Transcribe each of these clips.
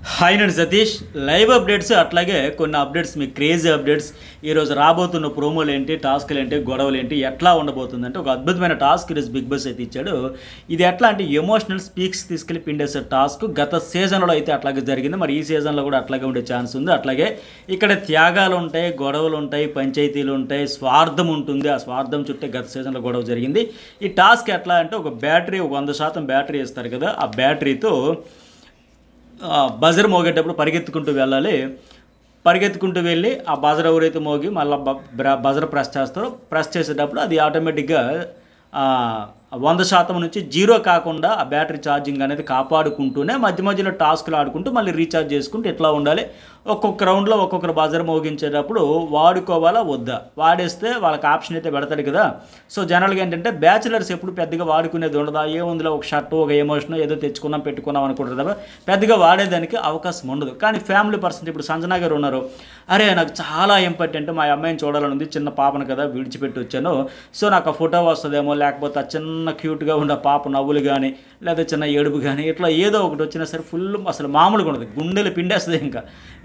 Hi నేను Satish. Live updates అట్లాగే కొన్ని అప్డేట్స్ మీ క్రేజీ అప్డేట్స్ ఈరోజు రాబోతున్న ప్రోమోలు ఏంటి, టాస్క్లు ఏంటి, గొడవలు ఏంటి, ఎట్లా ఉండబోతుంది అంటే ఒక అద్భుతమైన టాస్క్ ఈరోజు బిగ్ బాస్ అయితే ఇచ్చాడు. ఇది ఎట్లా అంటే ఎమోషనల్ స్పీక్స్ తీసుకెళ్ళి పిండేసే టాస్క్. గత సీజన్లో అయితే అట్లాగే జరిగింది, మరి ఈ సీజన్లో కూడా అట్లాగే ఉండే ఛాన్స్ ఉంది. అట్లాగే ఇక్కడ త్యాగాలు ఉంటాయి, గొడవలు ఉంటాయి, పంచాయతీలు ఉంటాయి, స్వార్థం ఉంటుంది. ఆ స్వార్థం చుట్టే గత సీజన్లో గొడవ జరిగింది. ఈ టాస్క్ ఎట్లా అంటే ఒక బ్యాటరీ, 100% బ్యాటరీ ఇస్తారు కదా, ఆ బ్యాటరీతో బజర్ మోగేటప్పుడు పరిగెత్తుకుంటూ వెళ్ళాలి. పరిగెత్తుకుంటూ వెళ్ళి ఆ బజర్ ఎవరైతే మోగి మళ్ళీ బజర్ ప్రెస్ చేస్తారో, ప్రెస్ చేసేటప్పుడు అది ఆటోమేటిక్గా 100% నుంచి 0 కాకుండా ఆ బ్యాటరీ ఛార్జింగ్ అనేది కాపాడుకుంటూనే మధ్య మధ్యలో టాస్క్లు ఆడుకుంటూ మళ్ళీ రీఛార్జ్ చేసుకుంటూ ఇట్లా ఉండాలి. ఒక్కొక్క రౌండ్లో ఒక్కొక్కరు బజర్ మోగించేటప్పుడు వాడుకోవాలా వద్దా, వాడేస్తే వాళ్ళకి ఆప్షన్ అయితే పెడతాడు కదా. సో జనరల్గా ఏంటంటే బ్యాచిలర్స్ ఎప్పుడు పెద్దగా వాడుకునేది ఉండదు. ఏముందిలో ఒక షర్టు, ఒక ఎమోషన్ ఏదో తెచ్చుకున్నాం పెట్టుకున్నాం అనుకుంటారు తప్ప పెద్దగా వాడేదానికి అవకాశం ఉండదు. కానీ ఫ్యామిలీ పర్సన్ ఇప్పుడు సంజనా గారు ఉన్నారు. అరే నాకు చాలా ఇంపార్టెంట్, మా అమ్మాయిని చూడాలని ఉంది, చిన్న పాపను కదా విడిచిపెట్టి వచ్చాను, సో నాకు ఆ ఫోటో వస్తుందేమో, లేకపోతే ఆ చిన్న క్యూట్గా ఉండే పాప నవ్వులు కానీ లేదా చిన్న ఏడుపు కానీ ఇట్లా ఏదో ఒకటి వచ్చినా సరే ఫుల్ అసలు మామూలుగా ఉండదు, గుండెలు పిండేస్తుంది.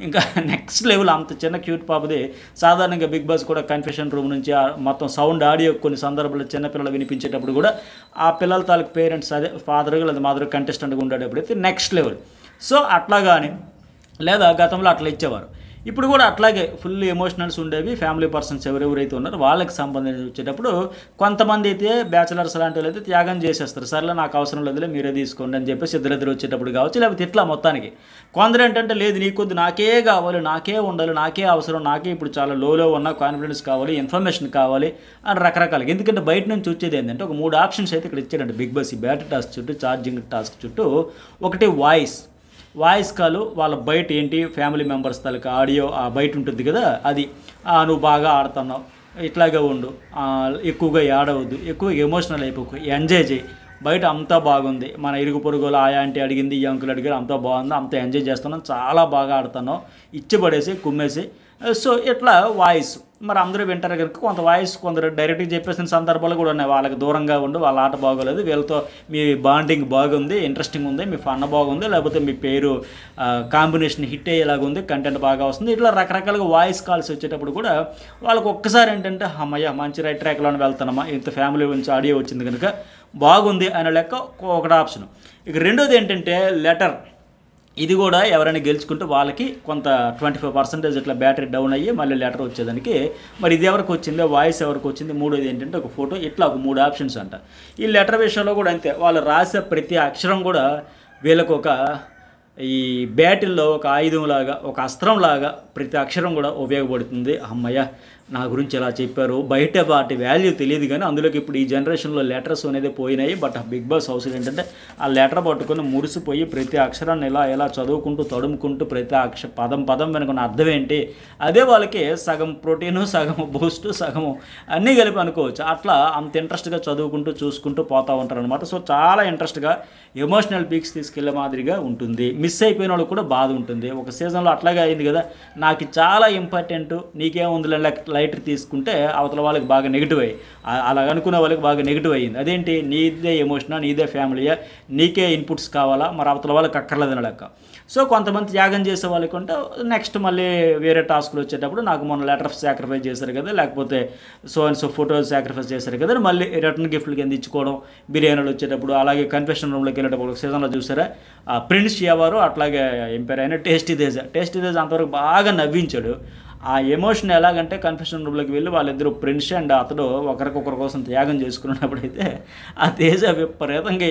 ఇంకా నెక్స్ట్ లెవెల్ అంత చిన్న క్యూట్ పాపది. సాధారణంగా బిగ్ బాస్ కూడా కన్ఫెషన్ రూమ్ నుంచి మొత్తం సౌండ్ ఆడియో కొన్ని సందర్భాల్లో చిన్నపిల్లలు వినిపించేటప్పుడు కూడా ఆ పిల్లల తాలూకు పేరెంట్స్ అదే ఫాదర్ లేదా మదర్ కంటెస్టెంట్గా ఉండేటప్పుడైతే నెక్స్ట్ లెవెల్. సో అట్లా కానీ లేదా గతంలో అట్లా ఇచ్చేవారు. ఇప్పుడు కూడా అట్లాగే ఫుల్ ఎమోషనల్స్ ఉండేవి. ఫ్యామిలీ పర్సన్స్ ఎవరెవరైతే ఉన్నారో వాళ్ళకి సంబంధించి వచ్చేటప్పుడు కొంతమంది అయితే బ్యాచిలర్స్ లాంటి వాళ్ళు అయితే త్యాగం చేసేస్తారు. సర్లే నాకు అవసరం లేదులే మీరే తీసుకోండి అని చెప్పేసి ఇద్దరిద్దరు వచ్చేటప్పుడు కావచ్చు, లేకపోతే ఇట్లా మొత్తానికి. కొందరు ఏంటంటే లేదు నీకొద్దు, నాకే కావాలి, నాకే ఉండాలి, నాకే అవసరం, నాకే ఇప్పుడు చాలా లోలో ఉన్న కాన్ఫిడెన్స్ కావాలి, ఇన్ఫర్మేషన్ కావాలి అని రకరకాలుగా. ఎందుకంటే బయట నుంచి వచ్చేది ఏంటంటే ఒక 3 ఆప్షన్స్ అయితే ఇక్కడ ఇచ్చాడంటే బిగ్ బాస్ ఈ బ్యాటరీ టాస్క్ చుట్టూ, ఛార్జింగ్ టాస్క్ చుట్టూ. ఒకటి వాయిస్ కాల్, వాళ్ళ బయట ఏంటి ఫ్యామిలీ మెంబర్స్ తాలూకా ఆడియో ఆ బయట ఉంటుంది కదా, అది నువ్వు బాగా ఆడుతున్నావు, ఇట్లాగే ఉండు, ఎక్కువగా ఆడవద్దు, ఎక్కువగా ఎమోషనల్ అయిపోకు, ఎంజాయ్ చేయి, బయట అంతా బాగుంది, మన ఇరుగు పొరుగులు ఆ ఆంటీ అడిగింది, ఈ అంకులు అడిగారు, అంతా బాగుంది, అంతా ఎంజాయ్ చేస్తున్నాం, చాలా బాగా ఆడుతున్నావు, ఇచ్చిపడేసి కుమ్మేసి. సో ఇట్లా వాయిస్ మరి అందరూ వింటారు కనుక కొంత వాయిస్ కొందరు డైరెక్ట్గా చెప్పేసిన సందర్భాలు కూడా ఉన్నాయి. వాళ్ళకి దూరంగా ఉండి వాళ్ళ ఆట బాగోలేదు, వీళ్ళతో మీ బాండింగ్ బాగుంది, ఇంట్రెస్టింగ్ ఉంది, మీ ఫన్ బాగుంది, లేకపోతే మీ పేరు కాంబినేషన్ హిట్ అయ్యేలాగా ఉంది, కంటెంట్ బాగా వస్తుంది, ఇట్లా రకరకాలుగా వాయిస్ కాల్స్ వచ్చేటప్పుడు కూడా వాళ్ళకి ఒక్కసారి ఏంటంటే అమ్మయ్య మంచి రైట్ ట్రాక్లోనే వెళ్తానమ్మా, ఇంత ఫ్యామిలీ నుంచి ఆడియో వచ్చింది కనుక బాగుంది అనే లెక్క ఒకటి ఆప్షన్. ఇక రెండోది ఏంటంటే లెటర్. ఇది కూడా ఎవరైనా గెలుచుకుంటే వాళ్ళకి కొంత 25% ఇట్లా బ్యాటరీ డౌన్ అయ్యి మళ్ళీ లెటర్ వచ్చేదానికి. మరి ఇది ఎవరికి వచ్చిందో, వాయిస్ ఎవరికి వచ్చింది, మూడోది ఏంటంటే ఒక ఫోటో, ఇట్లా ఒక 3 ఆప్షన్స్ అంట. ఈ లెటర్ విషయంలో కూడా అంతే, వాళ్ళు రాసే ప్రతి అక్షరం కూడా వీళ్ళకు ఒక ఈ బ్యాటిల్లో ఒక ఆయుధంలాగా, ఒక అస్త్రంలాగా ప్రతి అక్షరం కూడా ఉపయోగపడుతుంది. అమ్మయ్య నా గురించి ఎలా చెప్పారు, బయట వాటి వాల్యూ తెలియదు కానీ అందులోకి ఇప్పుడు ఈ జనరేషన్లో లెటర్స్ అనేది పోయినాయి. బట్ బిగ్ బాస్ హౌస్ ఏంటంటే ఆ లెటర్ పట్టుకొని మురిసిపోయి ప్రతి అక్షరాన్ని ఎలా చదువుకుంటూ తడుముకుంటూ ప్రతి పదం వెనుకున్న అర్థం ఏంటి, అదే వాళ్ళకి సగం ప్రోటీను, సగం బూస్టు, సగము అన్నీ కలిపి అనుకోవచ్చు. అట్లా అంత ఇంట్రెస్ట్గా చదువుకుంటూ చూసుకుంటూ పోతూ ఉంటారు అనమాట. సో చాలా ఇంట్రెస్ట్గా ఎమోషనల్ పీక్స్ తీసుకెళ్లే మాదిరిగా ఉంటుంది. మిస్ అయిపోయిన వాళ్ళకి కూడా బాధ ఉంటుంది. ఒక సీజన్లో అట్లాగే అయింది కదా, నాకు చాలా ఇంపార్టెంట్, నీకేముంది లైటర్ తీసుకుంటే అవతల వాళ్ళకి బాగా నెగిటివ్ అయ్యి, అలా అనుకునే వాళ్ళకి బాగా నెగిటివ్ అయ్యింది. అదేంటి నీదే ఎమోషనా, నీదే ఫ్యామిలీయా, నీకే ఇన్పుట్స్ కావాలా, మరి అవతల వాళ్ళకి అక్కర్లేదని లెక్క. సో కొంతమంది త్యాగం చేసే వాళ్ళకి ఉంటే నెక్స్ట్ మళ్ళీ వేరే టాస్క్లు వచ్చేటప్పుడు నాకు మొన్న లెటర్ సాక్రిఫైస్ చేశారు కదా, లేకపోతే సో అండ్ సో ఫోటోలు సాక్రిఫైస్ చేశారు కదా, మళ్ళీ రిటర్న్ గిఫ్ట్లు కింద ఇచ్చుకోవడం, బిర్యానీలు వచ్చేటప్పుడు. అలాగే కన్ఫెషన్ రూమ్లోకి వెళ్ళేటప్పుడు ఒక సీజన్లో చూసారా ప్రిన్స్ ఎవరు అట్లాగే ఎంపైర్ అయిన టేస్టీ తేజ అంతవరకు బాగా నవ్వించాడు. ఆ ఎమోషన్ ఎలాగంటే కన్ఫెషన్ రూమ్లోకి వెళ్ళి వాళ్ళిద్దరూ ఫ్రెండ్స్ అండ్ అతడు ఒకరికొకరి కోసం త్యాగం చేసుకున్నప్పుడైతే ఆ తేజ విపరీతంగా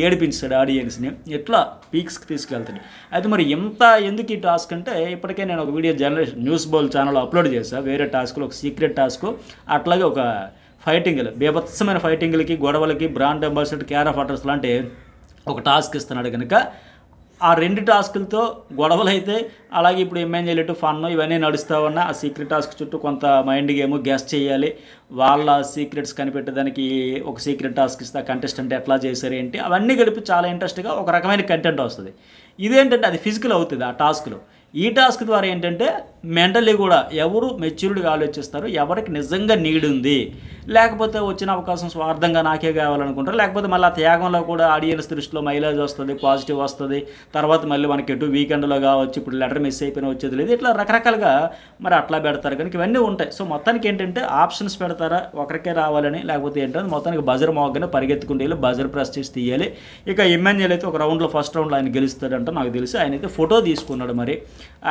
ఏడిపించాడు ఆడియన్స్ని. ఎట్లా పీక్స్కి తీసుకెళ్తాడు. అయితే మరి ఎందుకు ఈ టాస్క్ అంటే ఇప్పటికే నేను ఒక వీడియో జనరేషన్ న్యూస్ బౌల్ ఛానల్లో అప్లోడ్ చేశాను. వేరే టాస్క్లో ఒక సీక్రెట్ టాస్క్, అట్లాగే ఒక ఫైటింగ్లు, బీభత్సమైన ఫైటింగ్లకి, గొడవలకి, brand ambassador, care of address లాంటి ఒక టాస్క్ ఇస్తున్నాడు కనుక ఆ 2 టాస్కులతో గొడవలు అయితే, అలాగే ఇప్పుడు ఎంఎన్జేలెట్ ఫన్ ఇవన్నీ నడుస్తూ ఉన్నా ఆ సీక్రెట్ టాస్క్ చుట్టూ కొంత మైండ్ గేమ్ గెస్ చేయాలి, వాళ్ళ సీక్రెట్స్ కనిపెట్టడానికి ఒక సీక్రెట్ టాస్క్ ఇస్తే కంటెస్టెంట్ ఎట్లా చేశారు ఏంటి, అవన్నీ కలిపి చాలా ఇంట్రెస్ట్గా ఒక రకమైన కంటెంట్ వస్తుంది. ఇదేంటంటే అది ఫిజికల్ అవుతుంది ఆ టాస్క్లో. ఈ టాస్క్ ద్వారా ఏంటంటే మెంటలీ కూడా ఎవరు మెచ్యూర్డ్గా ఆలోచిస్తారు, ఎవరికి నిజంగా నీడ్ ఉంది, లేకపోతే వచ్చిన అవకాశం స్వార్థంగా నాకే కావాలనుకుంటారు, లేకపోతే మళ్ళీ ఆ త్యాగంలో కూడా ఆడియన్స్ దృష్టిలో మైలేజ్ వస్తుంది, పాజిటివ్ వస్తుంది, తర్వాత మళ్ళీ మనకి ఎటు వీకెండ్లో కావచ్చు, ఇప్పుడు లెటర్ మిస్ అయిపోయినా వచ్చేది లేదు, ఇట్లా రకరకాలుగా మరి అట్లా పెడతారు కనుక ఇవన్నీ ఉంటాయి. సో మొత్తానికి ఏంటంటే ఆప్షన్స్ పెడతారా ఒకరికే రావాలని, లేకపోతే ఏంటంటే మొత్తానికి బజర్ మోగ్గానే పరిగెత్తుకుంటే వెళ్ళి బజర్ ప్రెస్ చేసి తీయాలి. ఇక ఇమ్మాన్యుయల్ అయితే ఒక రౌండ్లో ఫస్ట్ రౌండ్లో ఆయన గెలుస్తాడంట నాకు తెలిసి. ఆయన అయితే ఫోటో తీసుకున్నాడు, మరి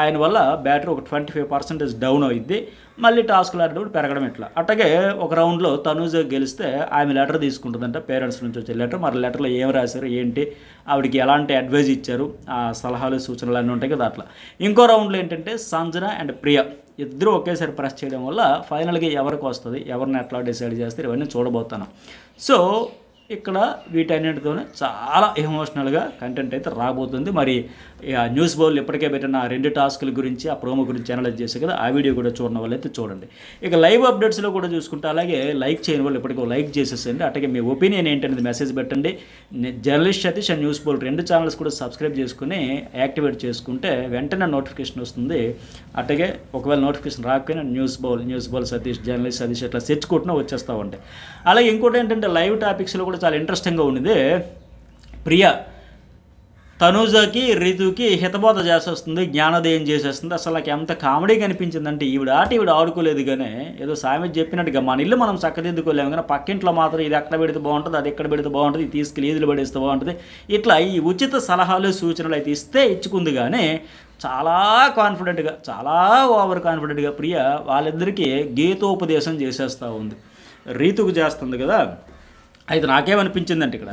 ఆయన వల్ల బ్యాటరీ ఒక 25% డౌన్ అయింది, మళ్ళీ టాస్క్లు ఆడేటప్పుడు పెరగడం ఎట్లా. అట్లాగే ఒక రౌండ్లో తనూజ గెలిస్తే ఆమె లెటర్ తీసుకుంటుందంట, పేరెంట్స్ నుంచి వచ్చే లెటర్. మరి లెటర్లో ఏం రాశారు ఏంటి, ఆవిడకి ఎలాంటి అడ్వైజ్ ఇచ్చారు, ఆ సలహాలు సూచనలు అన్నీ ఉంటాయి కదా అట్లా. ఇంకో రౌండ్లో ఏంటంటే సంజన అండ్ ప్రియ ఇద్దరు ఒకేసారి ప్రెస్ చేయడం వల్ల ఫైనల్గా ఎవరికి వస్తుంది, ఎవరిని ఎట్లా డిసైడ్ చేస్తారు, ఇవన్నీ చూడబోతున్నాం. సో ఇక్కడ వీటన్నిటితోనే చాలా ఎమోషనల్గా కంటెంట్ అయితే రాబోతుంది. మరి న్యూస్ బౌల్ ఇప్పటికే పెట్టిన 2 టాస్కుల గురించి, ఆ ప్రోమో గురించి అనలైజ్ చేసే కదా, ఆ వీడియో కూడా చూడడం వల్ల అయితే చూడండి. ఇక లైవ్ అప్డేట్స్లో కూడా చూసుకుంటే అలాగే లైక్ చేయని వాళ్ళు ఇప్పటికీ లైక్ చేసేసండి. అట్లాగే మీ ఒపీనియన్ ఏంటనేది మెసేజ్ పెట్టండి. Journalist Satish and news bowl 2 channels కూడా సబ్స్క్రైబ్ చేసుకుని యాక్టివేట్ చేసుకుంటే వెంటనే నోటిఫికేషన్ వస్తుంది. అట్లాగే ఒకవేళ నోటిఫికేషన్ రాకపోయినా news bowl Satish, journalist Satish అట్లా సెర్చ్ కొట్టినా వచ్చేస్తూ ఉంటాయి. అలాగే ఇంకోటి ఏంటంటే లైవ్ టాపిక్స్లో కూడా చాలా ఇంట్రెస్టింగ్గా ఉండేది. ప్రియ తనూజకి రీతుకి హితబోధ చేసేస్తుంది, జ్ఞానోదయం చేసేస్తుంది. అసలు నాకు ఎంత కామెడీగా అనిపించిందంటే ఈవిడ ఆడుకోలేదు, కానీ ఏదో సామెత చెప్పినట్టుగా మన ఇల్లు మనం చక్కదిద్దుకోలేము, కానీ పక్కింట్లో మాత్రం ఇది ఎక్కడ పెడితే బాగుంటుంది, అది ఎక్కడ పెడితే బాగుంటుంది, ఇది తీసుకెళ్ళి ఈదులు పడేస్తే బాగుంటుంది, ఇట్లా ఈ ఉచిత సలహాలు సూచనలు అయితే ఇస్తే ఇచ్చుకుంది. కానీ చాలా కాన్ఫిడెంట్గా, చాలా ఓవర్ కాన్ఫిడెంట్గా ప్రియ వాళ్ళిద్దరికీ గీతోపదేశం చేసేస్తూ ఉంది. రీతుకు చేస్తుంది కదా. అయితే నాకేమనిపించిందంటే ఇక్కడ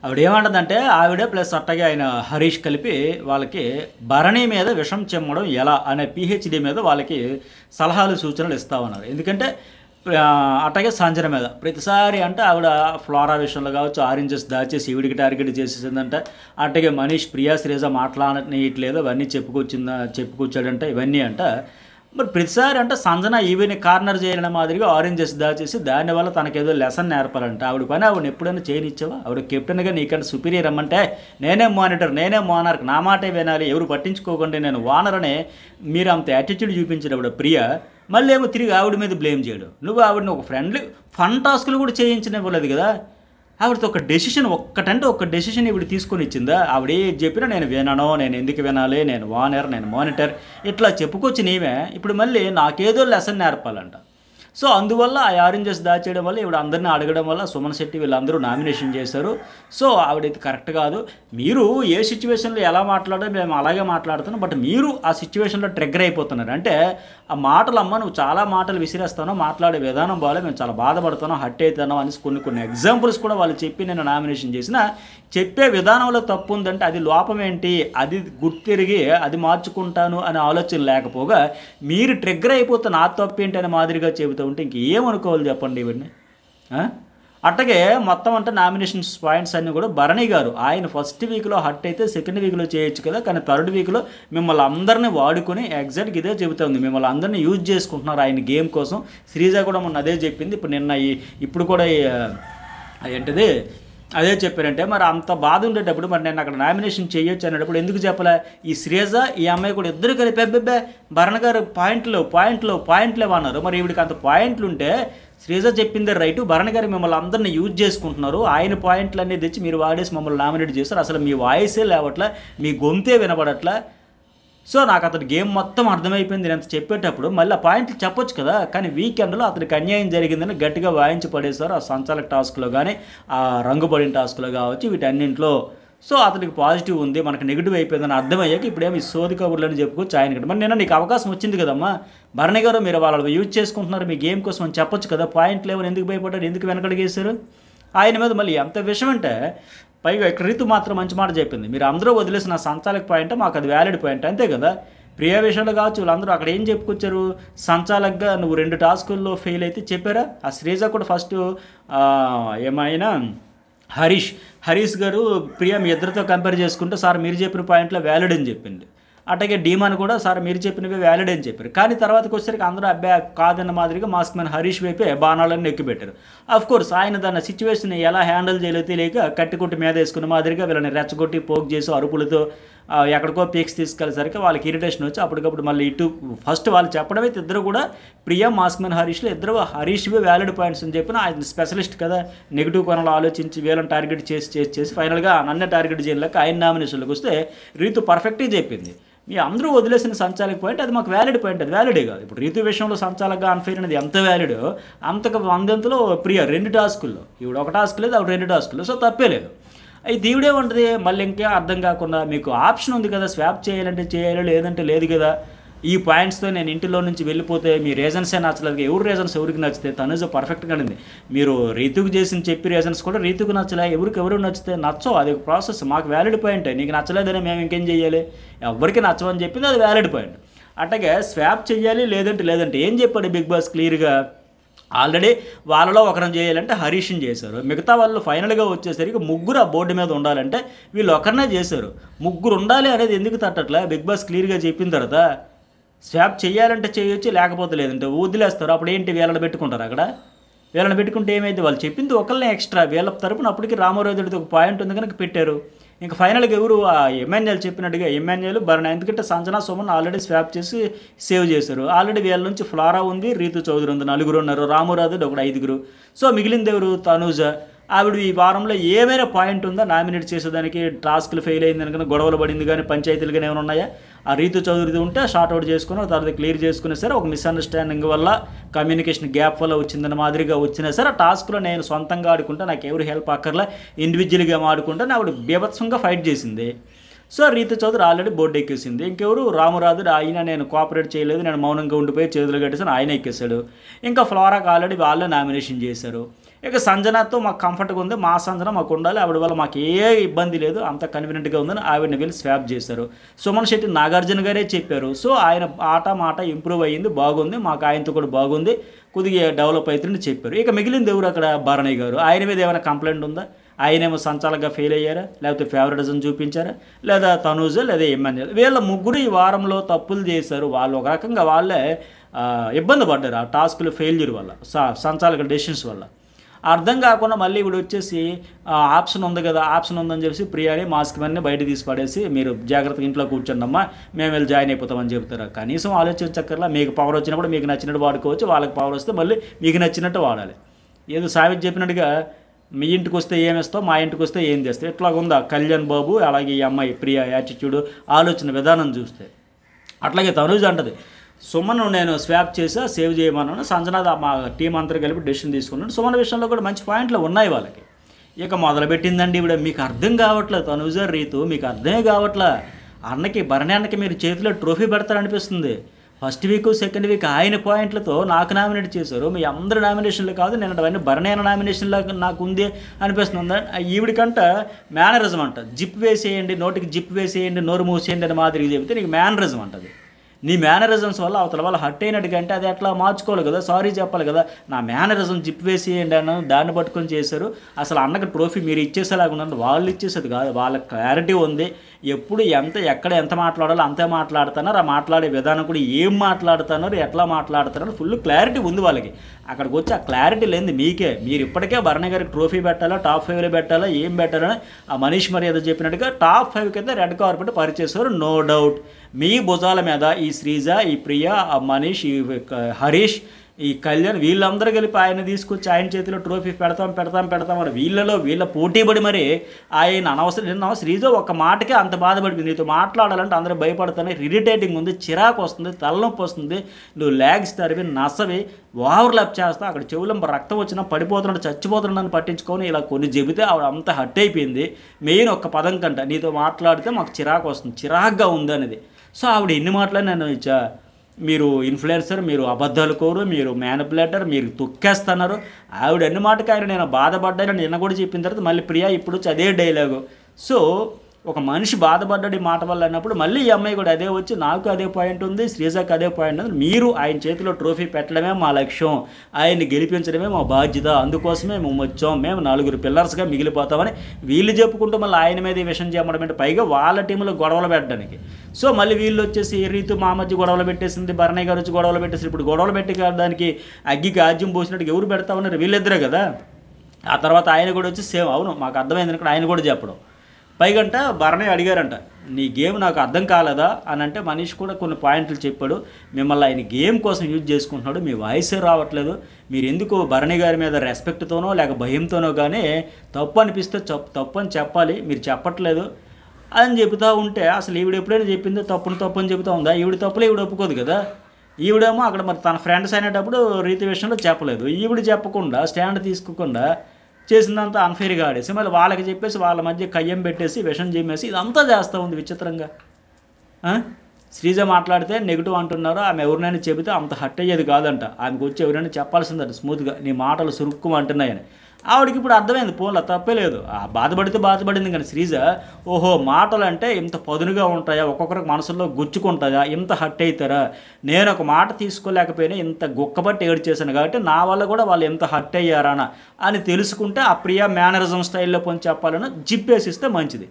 ఆవిడ ఏమంటుందంటే, ఆవిడే ప్లస్ అట్టగా ఆయన హరీష్ కలిపి వాళ్ళకి భరణి మీద విషం చెమ్మడం ఎలా అనే పిహెచ్డి మీద వాళ్ళకి సలహాలు సూచనలు ఇస్తా ఉన్నారు. ఎందుకంటే అట్లాగే సంజన మీద ప్రతిసారి అంటే ఆవిడ ఫ్లోరా విషయంలో కావచ్చు ఆరెంజెస్ దాచేసి ఈవిడికి టార్గెట్ చేసేసిందంట. అట్లాగే మనీష్ ప్రియా శ్రీజ మాట్లాడనీయట్లేదు, అవన్నీ చెప్పుకొచ్చాడంట, ఇవన్నీ అంట. మరి ప్రతిసారి అంటే సంజన ఈవిని కార్నర్ చేయడం మాదిరిగా ఆరెంజెస్ దాచేసి దానివల్ల తనకేదో లెసన్ నేర్పాలంట. ఆవిడ పని ఆవిడని ఎప్పుడైనా చేయనిచ్చావా? ఆవిడ కెప్టెన్గా నీకంటే సుపీరియర్ అమ్మంటే నేనే మానిటర్, నేనే మోనార్క్, నా మాటే వినాలి, ఎవరు పట్టించుకోకుండా నేను వానర్ అనే మీరు అంత యాటిట్యూడ్ చూపించాడు ఆవిడ ప్రియ. మళ్ళీ ఏమో తిరిగి ఆవిడ మీద బ్లేమ్ చేయడు. నువ్వు ఆవిడని ఒక ఫ్రెండ్లీ ఫన్ టాస్క్లు కూడా చేయించనివ్వలేదు కదా. ఆవిడతో ఒక డెసిషన్ ఒక్క డెసిషన్ ఇవిడ తీసుకొని ఇచ్చిందా? ఆవిడ ఏది చెప్పినా నేను వినను, నేను ఎందుకు వినాలి, నేను వానర్, నేను మానిటర్ ఇట్లా చెప్పుకొచ్చి నీవే ఇప్పుడు మళ్ళీ నాకేదో లెసన్ నేర్పాలంట. సో అందువల్ల ఆ ఆరెంజెస్ దాచేయడం వల్ల ఇవిడ అందరినీ అడగడం వల్ల సుమన్ శెట్టి వీళ్ళందరూ నామినేషన్ చేశారు. సో ఆవిడైతే కరెక్ట్ కాదు. మీరు ఏ సిచ్యువేషన్లో ఎలా మాట్లాడో మేము అలాగే మాట్లాడుతున్నాం, బట్ మీరు ఆ సిచ్యువేషన్లో ట్రిగ్గర్ అయిపోతున్నారు. అంటే ఆ మాటలు అమ్మ నువ్వు చాలా మాటలు విసిరేస్తానో, మాట్లాడే విధానం బాగాలే, మేము చాలా బాధపడుతున్నాం, హట్ అవుతానో అని కొన్ని ఎగ్జాంపుల్స్ కూడా వాళ్ళు చెప్పి నేను నామినేషన్ చేసిన చెప్పే విధానంలో తప్పు ఉందంటే అది లోపం ఏంటి, అది గుర్తిరిగి అది మార్చుకుంటాను అనే ఆలోచన లేకపోగా మీరు ట్రిగ్గర్ అయిపోతే నా తప్పు ఏంటి అనే మాదిరిగా చెబుతూ ఉంటే ఇంకేమనుకోవాలి చెప్పండి ఇవన్నీ. అట్టగే మొత్తం అంటే నామినేషన్స్ పాయింట్స్ అన్నీ కూడా భరణి గారు ఆయన ఫస్ట్ వీక్లో హట్ అయితే సెకండ్ వీక్లో చేయొచ్చు కదా, కానీ థర్డ్ వీక్లో మిమ్మల్ని అందరినీ వాడుకొని ఎగ్జాక్ట్గా ఇదే చెబుతుంది, మిమ్మల్ని అందరినీ యూజ్ చేసుకుంటున్నారు ఆయన గేమ్ కోసం. శ్రీజ కూడా మొన్న అదే చెప్పింది. ఇప్పుడు కూడా ఏంటిది అదే చెప్పారంటే మరి అంత బాధ ఉండేటప్పుడు మరి నేను అక్కడ నామినేషన్ చేయొచ్చు అనేటప్పుడు ఎందుకు చెప్పలే? ఈ శ్రీజ ఈ అమ్మాయి కూడా ఇద్దరు కలిపి అబ్బెబ్బే భరణ్ గారు పాయింట్లు అన్నారు. మరి ఈవిడికి అంత పాయింట్లు ఉంటే శ్రీజ చెప్పిందే రైటు, భరణ్ గారు మిమ్మల్ని అందరినీ యూజ్ చేసుకుంటున్నారు, ఆయన పాయింట్లు అన్నీ తెచ్చి మీరు వాడేసి మమ్మల్ని నామినేట్ చేస్తారు, అసలు మీ వాయిసే లేవట్లా, మీ గొంతే వినపడట్లా. సో నాకు అతని గేమ్ మొత్తం అర్థమైపోయింది. నేను చెప్పేటప్పుడు మళ్ళీ ఆ పాయింట్లు చెప్పొచ్చు కదా, కానీ వీకెండ్లో అతనికి అన్యాయం జరిగిందని గట్టిగా వాయించి పడేశారు. ఆ సంచాలక టాస్క్లో కానీ ఆ రంగుపడిన టాస్క్లో కావచ్చు వీటన్నింటిలో. సో అతనికి పాజిటివ్ ఉంది, మనకు నెగిటివ్ అయిపోయిందని అర్థమయ్యాక ఇప్పుడేమి సోది కబుర్లని చెప్పుకోవచ్చు ఆయనకి. మరి నిన్న నీకు అవకాశం వచ్చింది కదమ్మా భరణి గారు, మీరు వాళ్ళు యూజ్ చేసుకుంటున్నారు మీ గేమ్ కోసం అని చెప్పొచ్చు కదా, పాయింట్లు ఏమని ఎందుకు భయపడ్డారు, ఎందుకు వెనకడిగేశారు? ఆయన మీద మళ్ళీ ఎంత విషయం అంటే పైగా ఇక్కడ రీతు మాత్రం మంచి మాట చెప్పింది, మీరు అందరూ వదిలేసిన సంచాలక పాయింట్ మాకు అది వ్యాలిడ్ పాయింట్ అంతే కదా. ప్రియ విషయంలో కావచ్చు వీళ్ళందరూ అక్కడ ఏం చెప్పుకొచ్చారు, సంచాలకగా నువ్వు 2 టాస్కుల్లో ఫెయిల్ అయితే చెప్పారా. ఆ శ్రీజ కూడా ఫస్ట్ ఏమైనా హరీష్ గారు ప్రియ మీ ఇద్దరితో కంపేర్ చేసుకుంటే సార్ మీరు చెప్పిన పాయింట్లో వ్యాలిడ్ అని చెప్పింది. అట్లాగే డీమాన్ కూడా సార్ మీరు చెప్పినవి వ్యాలిడ్ అని చెప్పారు. కానీ తర్వాతకి వచ్చేసరికి అందరూ అబ్బాయి కాదన్న మాదిరిగా మాస్క్ మ్యాన్ హరీష్ వైపే బాణాలను నెక్కిపెట్టారు. కోర్స్ ఆయన దాని సిచ్యువేషన్ ఎలా హ్యాండిల్ చేయలేదో తెలియక కట్టుకుంటూ మీద వేసుకున్న మాదిరిగా వీళ్ళని రెచ్చగొట్టి పోక్ చేసి అరుపులతో ఎక్కడికో పీక్స్ తీసుకెళ్ళేసరికి వాళ్ళకి ఇరిటేషన్ వచ్చి అప్పటికప్పుడు మళ్ళీ ఇటు ఫస్ట్ వాళ్ళు చెప్పడమే ఇద్దరు కూడా ప్రియా మాస్క్మెన్ హరీష్లో ఇద్దరు హరీష్వే వ్యాలిడ్ పాయింట్స్ అని చెప్పిన ఆయన స్పెషలిస్ట్ కదా, నెగిటివ్ కోణంలో ఆలోచించి వీళ్ళని టార్గెట్ చేసి ఫైనల్గా నన్నే టార్గెట్ చేయలేక ఆయన నామినేషన్లోకి వస్తే రీతు పర్ఫెక్ట్గా చెప్పింది. మీ అందరూ వదిలేసిన సంచాలక పాయింట్ అది మాకు వ్యాలిడ్ పాయింట్, అది వ్యాలిడే కాదు. ఇప్పుడు రీతు విషయంలో సంచాలకగా అన్ఫెయిర్ అనేది ఎంత వ్యాలిడో అంతకు వందంతలో ప్రియ 2 టాస్కుల్లో, ఇప్పుడు 1 టాస్క్ లేదు అప్పుడు 2 టాస్కుల్లో, సో తప్పే లేదు. అయితే ఈవిడేమంటుంది మళ్ళీ ఇంకా అర్థం కాకుండా మీకు ఆప్షన్ ఉంది కదా, స్వాప్ చేయాలంటే చేయాలి లేదంటే లేదు కదా, ఈ పాయింట్స్తో నేను ఇంటిలో నుంచి వెళ్ళిపోతే మీ రీజన్సే నచ్చలేదు, ఎవరు రీజన్స్ ఎవరికి నచ్చితే తనుజ పర్ఫెక్ట్గా ఉంది. మీరు రీతుకు చేసిన చెప్పి రీజన్స్ కూడా రీతుకు నచ్చలే, ఎవరు నచ్చితే నచ్చవు, అది ఒక ప్రాసెస్, మాకు వ్యాలిడ్ పాయింట్, నీకు నచ్చలేదని మేము ఇంకేం చేయాలి, ఎవరికి నచ్చవని చెప్పింది అది వ్యాలిడ్ పాయింట్. అట్లాగే స్వాప్ చేయాలి లేదంటే ఏం చెప్పాడు బిగ్ బాస్ క్లియర్గా, ఆల్రెడీ వాళ్ళలో ఒకరిని చేయాలంటే హరీష్ని చేశారు, మిగతా వాళ్ళు ఫైనల్గా వచ్చేసరికి ముగ్గురు ఆ బోర్డు మీద ఉండాలంటే వీళ్ళు ఒకరినే చేశారు. ముగ్గురు ఉండాలి అనేది ఎందుకు తట్టట్లే, బిగ్ బాస్ క్లియర్గా చెప్పిన తర్వాత స్వాప్ చేయాలంటే చేయొచ్చు లేకపోతే లేదంటే వదిలేస్తారు. అప్పుడు ఏంటి వీళ్ళని పెట్టుకుంటారు, అక్కడ వీళ్ళని పెట్టుకుంటే ఏమైంది, వాళ్ళు చెప్పింది ఒకళ్ళనే ఎక్స్ట్రా, వీళ్ళ తరపున అప్పటికి రామారావుడితో ఒక పాయింట్ ఉంది కనుక పెట్టారు. ఇంకా ఫైనల్గా ఎవరు ఎమ్మెన్యేలు చెప్పినట్టుగా ఎమ్మెన్యేలు భరణ, ఎందుకంటే సంజన సుమన్ ఆల్రెడీ స్వాప్ చేసి సేవ్ చేశారు. ఆల్రెడీ వీళ్ళ నుంచి ఫ్లారా ఉంది, రీతు చౌదరి ఉంది, 4 ఉన్నారు, రామురాజు ఒకడు 5. సో మిగిలింది ఎవరు, తనూజ. ఆవిడ ఈ వారంలో ఏమైనా పాయింట్ ఉందా నామినేట్ చేసేదానికి, టాస్క్లు ఫెయిల్ అయింది కనుక గొడవలు పడింది కానీ పంచాయతీలు కానీ ఏమైనా ఉన్నాయా, ఆ రీతు చౌదరిది ఉంటే షార్ట్అవుట్ చేసుకుని తర్వాత క్లియర్ చేసుకునే సరే ఒక మిస్అండర్స్టాండింగ్ వల్ల కమ్యూనికేషన్ గ్యాప్ వల్ల వచ్చిందని మాదిరిగా వచ్చినా సరే ఆ టాస్క్లో నేను సొంతంగా ఆడుకుంటా, నాకు ఎవరు హెల్ప్ అక్కర్లా, ఇండివిజువల్గా ఆడుకుంటా ఆవిడ బీభత్సంగా ఫైట్ చేసింది. So Ritu Chowdary already board ఎక్కేసింది. ఇంకెవరు రామురాజు, ఆయన నేను కోఆపరేట్ చేయలేదు, నేను మౌనంగా ఉండిపోయి చేతులు కట్టేసాను, ఆయన ఎక్కేశాడు. ఇంకా ఫ్లోరాకి ఆల్రెడీ వాళ్ళే నామినేషన్ చేశారు. ఇక సంజనతో మాకు కంఫర్ట్గా ఉంది, మా సంజన మాకు ఉండాలి, ఆవిడ వల్ల మాకు ఏ ఇబ్బంది లేదు, అంత కన్వీనియంట్గా ఉందని ఆవిడని వెళ్ళి స్వాప్ చేశారు. సుమన్ శెట్టి నాగార్జున గారే చెప్పారు. సో ఆయన మాట ఇంప్రూవ్ అయ్యింది, బాగుంది, మాకు ఆయనతో కూడా బాగుంది, కొద్దిగా డెవలప్ అవుతుందని చెప్పారు. ఇక మిగిలింది ఎవరు అక్కడ, భరణి గారు. ఆయన మీద ఏమైనా కంప్లైంట్ ఉందా, ఆయనేమో సంచాలకగా ఫెయిల్ అయ్యారా, లేకపోతే ఫేవరెటిజం చూపించారా, లేదా తనూజ లేదా ఎమ్మెన్యేల్, వీళ్ళ ముగ్గురు ఈ వారంలో తప్పులు చేశారు. వాళ్ళు ఒక రకంగా వాళ్ళే ఇబ్బంది పడ్డారు ఆ టాస్క్లు ఫెయిల్యూర్ వల్ల, సంచాలక డెసిషన్స్ వల్ల. అర్థం కాకుండా మళ్ళీ ఇప్పుడు వచ్చేసి ఆప్షన్ ఉంది కదా, ఆప్షన్ ఉందని చెప్పేసి ప్రియాని మాస్క్మెన్ని బయట తీసి పడేసి మీరు జాగ్రత్తగా ఇంట్లో కూర్చోండి అమ్మా, మేము వెళ్ళి జాయిన్ అయిపోతామని చెప్తారు. కనీసం ఆలోచించక్కర్లా, మీకు పవర్ వచ్చినప్పుడు మీకు నచ్చినట్టు వాడుకోవచ్చు, వాళ్ళకి పవర్ వస్తే మళ్ళీ మీకు నచ్చినట్టు వాడాలి. ఏదో సావిత్ చెప్పినట్టుగా మీ ఇంటికి వస్తే ఏమి ఇస్తావు, మా ఇంటికి వస్తే ఏం చేస్తావు, ఇట్లా ఉందా కళ్యాణ్ బాబు, అలాగే ఈ అమ్మాయి ప్రియా యాటిట్యూడ్, ఆలోచన విధానం చూస్తే. అట్లాగే తనూజ అంటది, సుమన్ నేను స్వాప్ చేసా, సేవ్ చేయమన్నాను, సంజన మా టీం అంతా కలిపి డెసిషన్ తీసుకున్నాను. సుమన్ విషయంలో కూడా మంచి పాయింట్లు ఉన్నాయి వాళ్ళకి. ఇక మొదలుపెట్టిందండి ఇప్పుడు, మీకు అర్థం కావట్లేదు తనూజ రీతు, మీకు అర్థమే కావట్లే. భరణి అన్నకి మీరు చేతిలో ట్రోఫీ పెడతారనిపిస్తుంది. ఫస్ట్ వీక్ సెకండ్ వీక్ ఆయన పాయింట్లతో నాకు నామినేట్ చేశారు, మీ అందరు నామినేషన్లు కాదు, నేను అవన్నీ భరణి అన్న నామినేషన్లో నాకు ఉంది అనిపిస్తుంది. ఈవిడికంట మేనరిజం అంట, జిప్ వేసేయండి, నోటికి జిప్ వేసేయండి, నోరు మూసేయండి అని మాదిరి చెబితే నీకు మేనరిజం అంటది. నీ మేనరిజమ్స్ వల్ల అవతల వాళ్ళు హర్ట్ అయినట్టుగా అంటే అది అట్లా మార్చుకోవాలి కదా, సారీ చెప్పాలి కదా. నా మేనరిజం జిప్ వేసేయండి అన్న దాన్ని పట్టుకొని చేశారు. అసలు అన్నకు ట్రోఫీ మీరు ఇచ్చేసేలాగా వాళ్ళు ఇచ్చేసేది కాదు, వాళ్ళ క్లారిటీ ఉంది. ఎప్పుడు ఎక్కడ ఎంత మాట్లాడాలో అంతే మాట్లాడుతున్నారు, ఆ మాట్లాడే విధానం కూడా ఏం మాట్లాడుతున్నారు, ఎట్లా మాట్లాడుతున్నారు, ఫుల్ క్లారిటీ ఉంది వాళ్ళకి. అక్కడికి వచ్చి ఆ క్లారిటీ లేనిది మీకే. మీరు ఇప్పటికే భరణి గారికి ట్రోఫీ పెట్టాలా, టాప్ 5లో పెట్టాలా, ఏం పెట్టాలని ఆ మనీష్ మర్యాద చెప్పినట్టుగా టాప్ 5 కింద రెడ్ కార్పెట్ పరిచేశారు, నో డౌట్. మీ భుజాల మీద ఈ శ్రీజ, ఈ ప్రియ, ఆ మనీష్, ఈ హరీష్, ఈ కళ్యాణ్ వీళ్ళందరూ కలిపి ఆయన తీసుకొచ్చి ఆయన చేతిలో ట్రోఫీ పెడతామని వీళ్ళ పోటీపడి మరి ఆయన అనవసరం. శ్రీజ ఒక మాటకే అంత బాధపడిపోయింది, నీతో మాట్లాడాలంటే అందరూ భయపడుతున్నాయి, ఇరిటేటింగ్ ఉంది, చిరాకు వస్తుంది, తలనొప్పి వస్తుంది, నువ్వు ల్యాగ్స్ తరివి నసవి ఓవర్లాప్ చేస్తా, అక్కడ చెవులం రక్తం వచ్చినా పడిపోతున్నాడు చచ్చిపోతున్నాడని పట్టించుకొని ఇలా కొన్ని చెబితే ఆవిడ అంత హట్ అయిపోయింది. మెయిన్ ఒక్క పదం కంట నీతో మాట్లాడితే మాకు చిరాకు వస్తుంది, చిరాకుగా ఉంది అనేది. సో ఆవిడ ఎన్ని మాటలు నేను మీరు ఇన్ఫ్లుయెన్సర్, మీరు అబద్ధాలు కోరు, మీరు మ్యానిపులేటర్, మీరు తొక్కేస్తున్నారు. ఆవిడ అన్ని మాటకి ఆయన నేను బాధపడ్డానని నిన్న కూడా చెప్పిన తర్వాత మళ్ళీ ప్రియా ఇప్పుడు అదే డైలాగు. సో ఒక మనిషి బాధపడ్డాడు ఈ మాట వల్ల అన్నప్పుడు మళ్ళీ ఈ అమ్మాయి కూడా అదే వచ్చి నాకు అదే పాయింట్ ఉంది, శ్రీజాకి అదే పాయింట్ ఉంది, మీరు ఆయన చేతిలో ట్రోఫీ పెట్టడమే మా లక్ష్యం, ఆయన్ని గెలిపించడమే మా బాధ్యత, అందుకోసమే మేము వచ్చాం, మేము 4 పిల్లర్స్గా మిగిలిపోతామని వీళ్ళు చెప్పుకుంటూ మళ్ళీ ఆయన మీద ఈ విషయం చెప్పడం అంటే, పైగా వాళ్ళ టీంలో గొడవలు పెట్టడానికి. సో మళ్ళీ వీళ్ళు వచ్చేసి రీతు మా మధ్య గొడవలు పెట్టేసింది, భరణి గారు వచ్చి గొడవలు పెట్టేసి ఇప్పుడు గొడవలు పెట్టి దానికి అగ్గికి ఆజ్యం పోసినట్టు ఎవరు పెడతామన్నారు, వీళ్ళిద్దరే కదా. ఆ తర్వాత ఆయన కూడా వచ్చి సేమ్ అవును మాకు అర్థమైంది అనుకుంటే ఆయన కూడా చెప్పడం, పైగంట భరణి అడిగారంట, నీ గేమ్ నాకు అర్థం కాలేదా అని అంటే మనీష్ కూడా కొన్ని పాయింట్లు చెప్పాడు. మిమ్మల్ని ఆయన గేమ్ కోసం యూజ్ చేసుకుంటున్నాడు, మీ వాయిసే రావట్లేదు, మీరు ఎందుకు భరణి గారి మీద రెస్పెక్ట్తోనో లేక భయంతోనో కానీ తప్పు అనిపిస్తే తప్పు అని చెప్పాలి, మీరు చెప్పట్లేదు అని చెబుతూ ఉంటే అసలు ఈవిడ ఎప్పుడైనా చెప్పిందో తప్పు అని చెబుతూ ఉందా? ఈవిడ తప్పులే ఈవిడ ఒప్పుకోదు కదా. ఈవిడేమో అక్కడ మరి తన ఫ్రెండ్స్ అనేటప్పుడు రీతి విషయంలో చెప్పలేదు, ఈవిడ చెప్పకుండా స్టాండ్ తీసుకోకుండా చేసిందంతా అన్ఫేర్గా ఆడేసి మళ్ళీ వాళ్ళకి చెప్పేసి వాళ్ళ మధ్య కయ్యం పెట్టేసి విషం చేమేసి ఇదంతా చేస్తూ ఉంది విచిత్రంగా. శ్రీజ మాట్లాడితే నెగిటివ్ అంటున్నారు, ఆమె ఎవరినైనా చెబితే అంత హట్ అయ్యేది కాదంట, ఆమెకు వచ్చి ఎవరైనా చెప్పాల్సిందంట స్మూత్గా, నీ మాటలు సురుక్కు అంటున్నాయని. ఆవిడకి ఇప్పుడు అర్థమైంది, పోన్లా తప్పే లేదు, బాధపడితే బాధపడింది. కానీ శ్రీజ ఓహో మాటలు అంటే ఇంత పదునుగా ఉంటాయా, ఒక్కొక్కరికి మనసులో గుచ్చుకుంటాయా, ఇంత హట్ అవుతారా, నేను ఒక మాట తీసుకోలేకపోయినా ఇంత గుక్కబట్టి ఏడ్చేసాను కాబట్టి నా వల్ల కూడా వాళ్ళు ఎంత హట్ అయ్యారానా అని తెలుసుకుంటే ఆ ప్రియా మేనరిజం స్టైల్లో పొంచి చెప్పాలని జిప్పేసిస్తే మంచిది,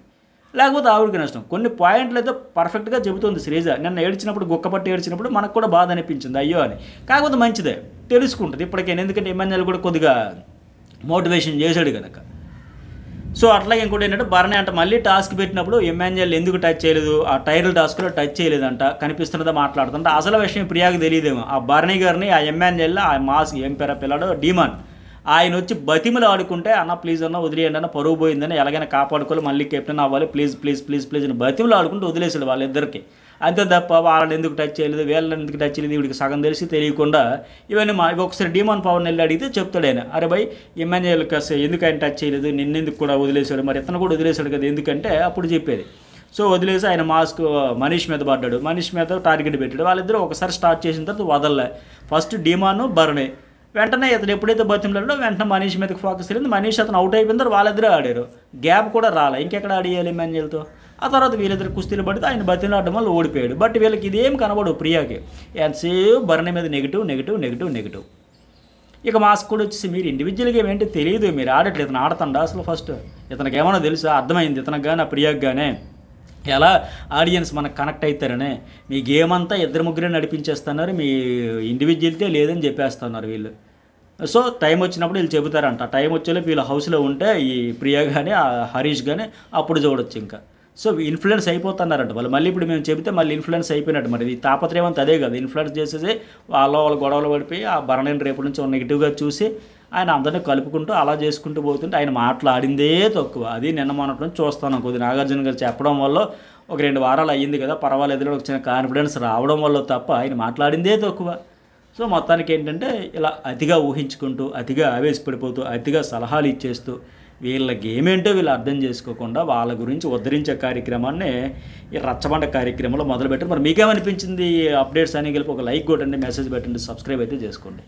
లేకపోతే ఆవిడకి నష్టం. కొన్ని పాయింట్లు అయితే పర్ఫెక్ట్గా చెబుతుంది శ్రీజ. నిన్న ఏడ్చినప్పుడు గుక్కపట్టి ఏడ్చినప్పుడు మనకు కూడా బాధ అనిపించింది అయ్యో అని, కాకపోతే మంచిదే తెలుసుకుంటుంది ఇప్పటికైనా, ఎందుకంటే ఎమ్మెల్యేలు కూడా కొద్దిగా మోటివేషన్ చేశాడు కనుక. సో అట్లాగే ఇంకోటి ఏంటంటే భరణి అంటే మళ్ళీ టాస్క్ పెట్టినప్పుడు ఎమ్మెన్యేలు ఎందుకు టచ్ చేయలేదు, ఆ టైటిల్ టాస్క్లో టచ్ చేయలేదంట, కనిపిస్తున్నదా మాట్లాడుతుంటే అసలు విషయం ప్రియాకి తెలియదేమో. ఆ భరణి గారిని ఆ ఎమ్మెన్యేల్లో ఆ మాస్ ఏం పేర పిల్లాడో డీమాన్ ఆయన వచ్చి బతిమలు ఆడుకుంటే అన్న ప్లీజ్ అన్న వదిలేయండి అన్న, పరువు పోయిందని, ఎలాగైనా కాపాడుకోవాలి, మళ్ళీ కెప్టెన్ అవ్వాలి, ప్లీజ్ ప్లీజ్ ప్లీజ్ ప్లీజ్ అని బతిమలు ఆడుకుంటూ వదిలేసాడు వాళ్ళిద్దరికి. అంతే తప్ప వాళ్ళని ఎందుకు టచ్ చేయలేదు, వీళ్ళని ఎందుకు టచ్ చేయలేదు, వీడికి సగం తెలిసి తెలియకుండా ఇవన్నీ ఒకసారి డీమాన్ పవన్ వెళ్ళి అడిగితే చెప్తాడు ఆయన, అరే భయ్ ఎమ్మెన్యేలు కాస్త ఎందుకు ఆయన టచ్ చేయలేదు, నిన్నెందుకు కూడా వదిలేశాడు, మరి ఇతను కూడా వదిలేశాడు కదా ఎందుకంటే అప్పుడు చెప్పేది. సో వదిలేసి ఆయన మాస్క్ మనీష్ మీద పడ్డాడు, మనీష్ మీద టార్గెట్ పెట్టాడు. వాళ్ళిద్దరూ ఒకసారి స్టార్ట్ చేసిన తర్వాత వదలలే, ఫస్ట్ డీమాను భరణి, వెంటనే ఇతను ఎప్పుడైతే బతిమలాడో వెంటనే మనీష్ మీదకి ఫోకస్ వెళ్ళింది, మనీష్ అతను అవుట్ అయిపోయిందో వాళ్ళిద్దరూ ఆడారు, గ్యాప్ కూడా రాలే, ఇంకెక్కడ ఆడియాలి ఎమ్మెన్యేలతో. ఆ తర్వాత వీళ్ళిద్దరు కుస్తీలు పడితే ఆయన బతిమలాడడం వల్ల ఓడిపోయాడు. బట్ వీళ్ళకి ఇదేం కనబడు ప్రియాకి, ఎంతసేపు భరణి మీద నెగిటివ్ నెగిటివ్ నెగిటివ్ నెగిటివ్. ఇక మాస్క్ కూడా వచ్చేసి మీరు ఇండివిజువల్గా ఏమేంటి తెలియదు, మీరు ఆడట్లేదు, ఇతను ఆడుతుండ అసలు ఫస్ట్ ఇతనికి ఏమన్నా తెలుసా, అర్థమైంది ఇతనికి కానీ ఆ ప్రియాకి కానీ ఎలా ఆడియన్స్ మనకు కనెక్ట్ అవుతారనే, మీ గేమ్ అంతా ఇద్దరు ముగ్గురే నడిపించేస్తున్నారు, మీ ఇండివిజువల్తే లేదని చెప్పేస్తున్నారు వీళ్ళు. సో టైం వచ్చినప్పుడు వీళ్ళు చెబుతారంట, టైం వచ్చేలోపు వీళ్ళ హౌస్లో ఉంటే ఈ ప్రియా కానీ ఆ హరీష్ కానీ అప్పుడు చూడొచ్చు ఇంకా. సో ఇన్ఫ్లుయెన్స్ అయిపోతున్నారంట వాళ్ళు, మళ్ళీ ఇప్పుడు మేము చెబితే మళ్ళీ ఇన్ఫ్లుయెన్స్ అయిపోయినట్టు. మరి ఈ తాపత్రయం అంతా అదే కదా, ఇన్ఫ్లుయెన్స్ చేసేసి వాళ్ళ గొడవలు పడిపోయి ఆ భరణిని రేపు నుంచి నెగిటివ్గా చూసి ఆయన అందరినీ కలుపుకుంటూ అలా చేసుకుంటూ పోతుంటే ఆయన మాట్లాడిందే తక్కువ. అది నిన్న మొన్నటి నుంచి చూస్తాను, కొద్దిగా నాగార్జున గారు చెప్పడం వల్ల ఒక 2 వారాలు అయ్యింది కదా, పర్వాలేదు ఒక చిన్న కాన్ఫిడెన్స్ రావడం వల్ల తప్ప ఆయన మాట్లాడిందే తక్కువ. సో మొత్తానికి ఏంటంటే ఇలా అతిగా ఊహించుకుంటూ, అతిగా ఆవేశపడిపోతూ, అతిగా సలహాలు ఇచ్చేస్తూ, వీళ్ళ గేమ్ ఏంటో వీళ్ళు అర్థం చేసుకోకుండా వాళ్ళ గురించి ఉద్ధరించే కార్యక్రమాన్ని ఈ రచ్చబండ కార్యక్రమంలో మొదలుపెట్టారు. మరి మీకేమనిపించింది ఈ అప్డేట్స్ అని కలిపి ఒక లైక్ కొట్టండి, మెసేజ్ పెట్టండి, సబ్స్క్రైబ్ అయితే చేసుకోండి.